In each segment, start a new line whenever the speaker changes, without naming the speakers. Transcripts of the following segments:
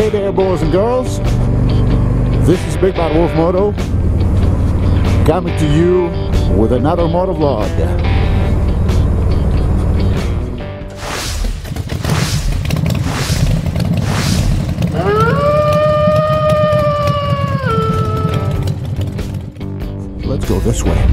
Hey there, boys and girls. This is BigBadWolfMoto coming to you with another moto vlog. Let's go this way.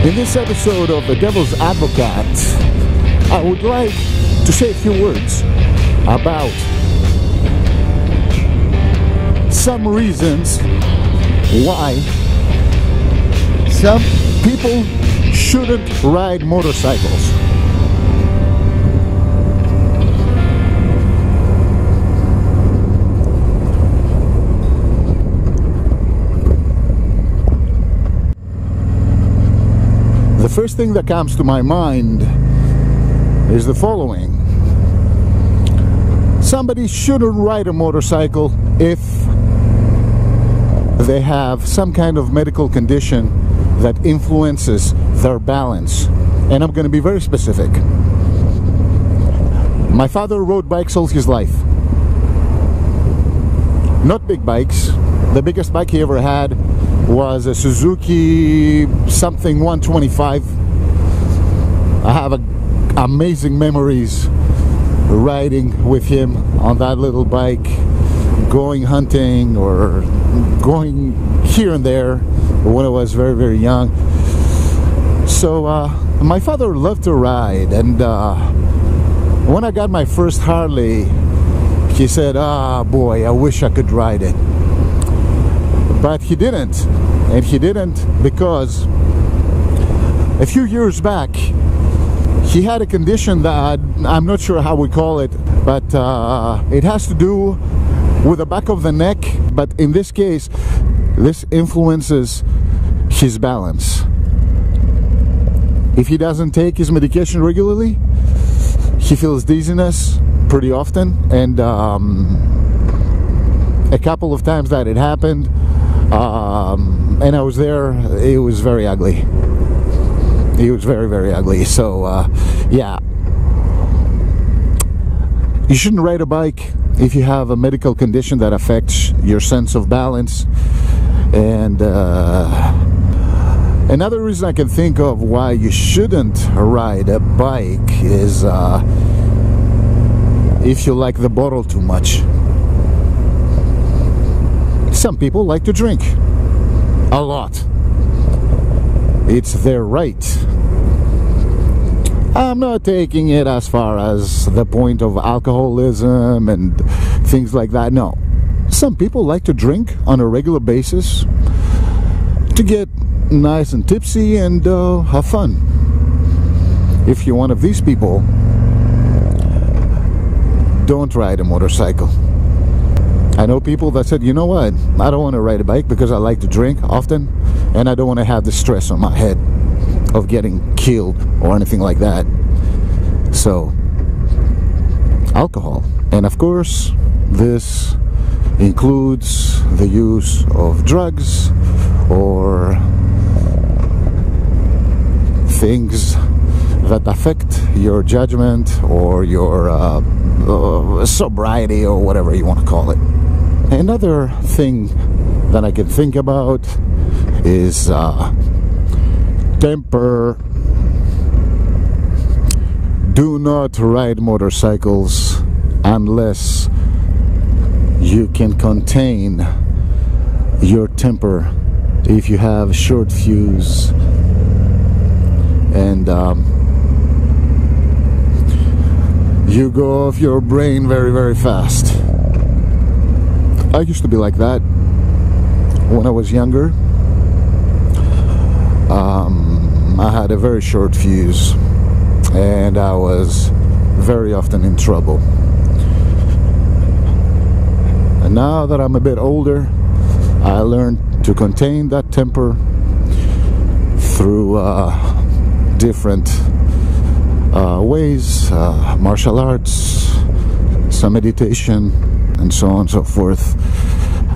In this episode of The Devil's Advocate, I would like to say a few words about some reasons why some people shouldn't ride motorcycles. The first thing that comes to my mind is the following. Somebody shouldn't ride a motorcycle if they have some kind of medical condition that influences their balance. And I'm going to be very specific. My father rode bikes all his life. Not big bikes. The biggest bike he ever had was a Suzuki something 125. I have amazing memories riding with him on that little bike, going hunting or going here and there when I was very, very young. So my father loved to ride, and when I got my first Harley, he said, "Ah, boy, I wish I could ride it." But he didn't, and he didn't because a few years back he had a condition that I'm not sure how we call it, but it has to do with the back of the neck. But in this case, this influences his balance. If he doesn't take his medication regularly, he feels dizziness pretty often, and a couple of times that it happened, and I was there, it was very ugly. It was very, very ugly. So yeah, you shouldn't ride a bike if you have a medical condition that affects your sense of balance. And another reason I can think of why you shouldn't ride a bike is if you like the bottle too much. Some people like to drink a lot. It's their right. I'm not taking it as far as the point of alcoholism and things like that. No. Some people like to drink on a regular basis to get nice and tipsy and have fun. If you're one of these people, don't ride a motorcycle. I know people that said, you know what, I don't want to ride a bike because I like to drink often, and I don't want to have the stress on my head of getting killed or anything like that. So, alcohol. And of course, this includes the use of drugs or things that affect your judgment or your sobriety or whatever you want to call it. Another thing that I can think about is temper. Do not ride motorcycles unless you can contain your temper. If you have short fuse and you go off your brain very, very fast. I used to be like that when I was younger. I had a very short fuse and I was very often in trouble. And now that I'm a bit older, I learned to contain that temper through different ways, martial arts, some meditation, and so on and so forth.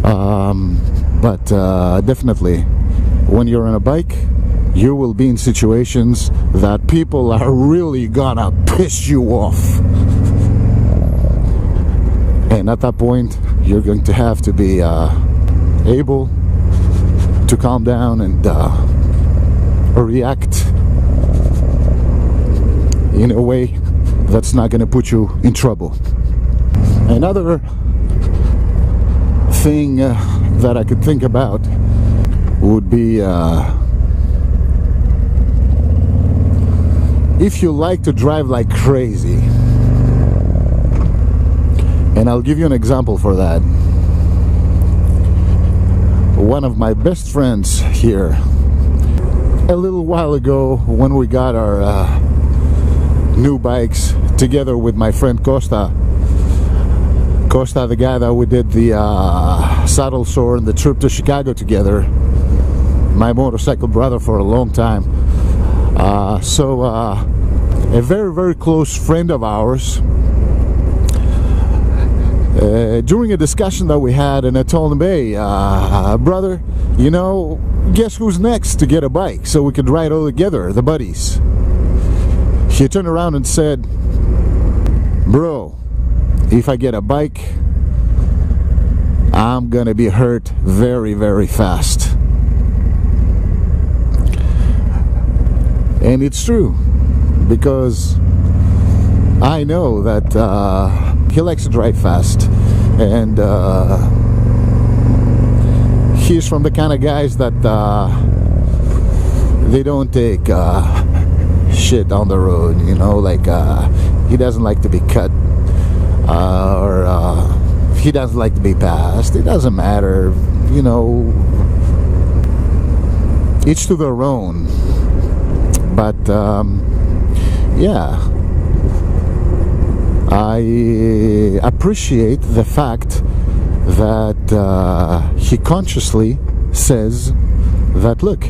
But definitely, when you're on a bike, you will be in situations that people are really gonna piss you off. And at that point, you're going to have to be able to calm down and react in a way that's not going to put you in trouble. Another thing that I could think about would be if you like to drive like crazy. And I'll give you an example for that. One of my best friends here, a little while ago when we got our new bikes together with my friend Costa, the guy that we did the saddle sore and the trip to Chicago together, my motorcycle brother for a long time. A very, very close friend of ours, during a discussion that we had, and I told him, hey, brother, you know, guess who's next to get a bike so we could ride all together, the buddies. He turned around and said, bro, if I get a bike, I'm gonna be hurt very, very fast. And it's true, because I know that he likes to drive fast, and he's from the kind of guys that they don't take shit on the road, you know, like he doesn't like to be cut, or he doesn't like to be passed. It doesn't matter, you know, each to their own. But yeah, I appreciate the fact that he consciously says that, look,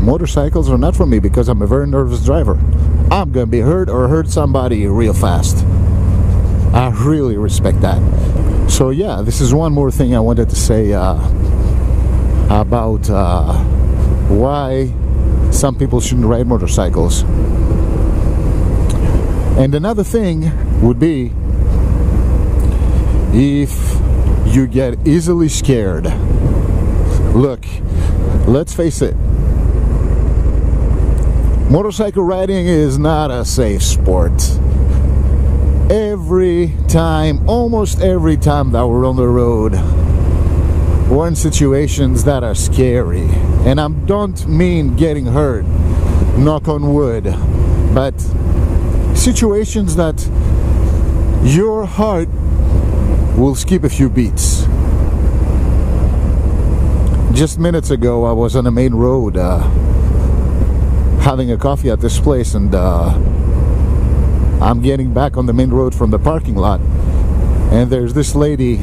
motorcycles are not for me because I'm a very nervous driver. I'm gonna be hurt or hurt somebody real fast. I really respect that. So yeah, this is one more thing I wanted to say about why some people shouldn't ride motorcycles. And another thing would be, if you get easily scared, look, let's face it, motorcycle riding is not a safe sport. Every time, almost every time that we're on the road, we're in situations that are scary. And I don't mean getting hurt, knock on wood, but situations that your heart will skip a few beats. Just minutes ago, I was on the main road having a coffee at this place, and I'm getting back on the main road from the parking lot, and there's this lady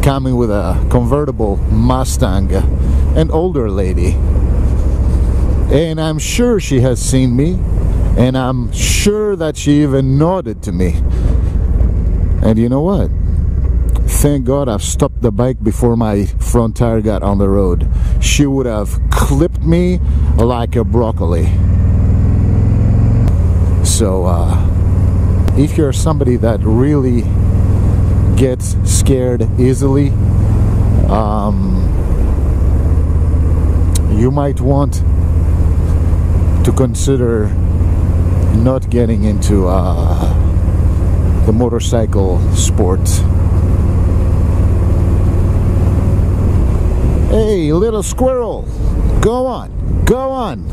coming with a convertible Mustang, an older lady, and I'm sure she has seen me, and I'm sure that she even nodded to me. And you know what? Thank God I've stopped the bike before my front tire got on the road. She would have clipped me like a broccoli. So if you're somebody that really gets scared easily, you might want to consider not getting into the motorcycle sport. Hey, little squirrel, go on, go on.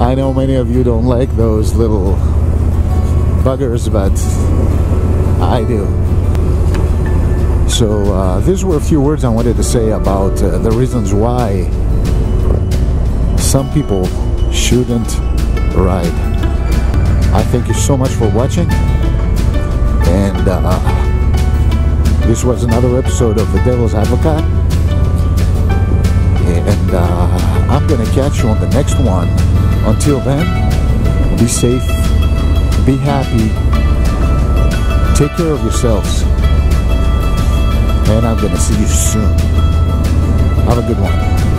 I know many of you don't like those little buggers, but I do. So these were a few words I wanted to say about the reasons why some people shouldn't ride. I thank you so much for watching, and this was another episode of The Devil's Advocate, and I'm gonna catch you on the next one. Until then, be safe, be happy, take care of yourselves. and I'm gonna see you soon. Have a good one.